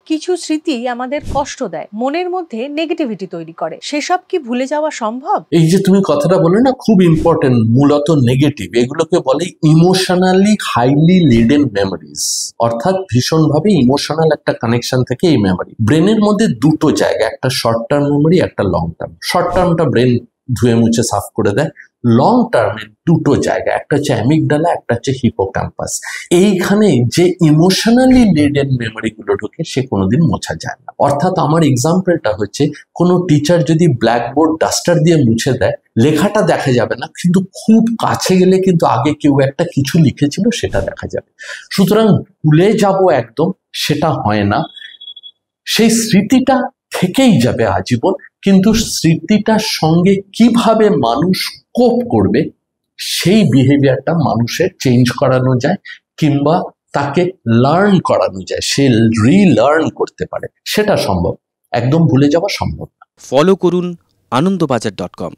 কিছু স্মৃতি আমাদের কষ্ট দেয়, মনের মধ্যে নেগেটিভিটি তৈরি করে, সেসব কি ভুলে যাওয়া সম্ভব? এই যে তুমি কথাটা বলে না, খুব ইম্পর্টেন্ট। মূলত নেগেটিভ এগুলোকে বলে ইমোশনালি হাইলি লিডেন মেমোরিজ, অর্থাৎ ভীষণভাবে ইমোশনাল একটা কানেকশন থেকে এই মেমোরি। ব্রেনের মধ্যে দুটো জায়গা, একটা শর্ট টার্ম মেমোরি, একটা লং টার্ম। শর্ট টার্মটা ব্রেন ধুয়ে মুছে সাফ করে দেয়। লং টার্মে দুটো জায়গা, একটা হচ্ছে অ্যামিগডালা, একটা হচ্ছে হিপোক্যাম্পাস। এইখানে যে ইমোশনালি লিডেন মেমোরি গুলো ঢোকে সে কোনোদিন মোছা যায় না। অর্থাৎ আমার এক্সাম্পলটা হচ্ছে, কোনো টিচার যদি ব্ল্যাকবোর্ড ডাস্টার দিয়ে মুছে দেয়, লেখাটা দেখা যাবে না, কিন্তু খুব কাছে গেলে কিন্তু আগে কেউ একটা কিছু লিখেছিল সেটা দেখা যাবে। সুতরাং ভুলে যাব একদম সেটা হয় না, সেই স্মৃতিটা থেকেই যাবে আজীবন। কিন্তু স্মৃতিটার সঙ্গে কিভাবে মানুষ কোপ করবে সেই বিহেভিয়ারটা মানুষের চেঞ্জ করানো যায়, কিংবা তাকে লার্ন করানো যায়, সে রিলার্ন করতে পারে, সেটা সম্ভব। একদম ভুলে যাওয়া সম্ভব না। ফলো করুন আনন্দবাজার.com।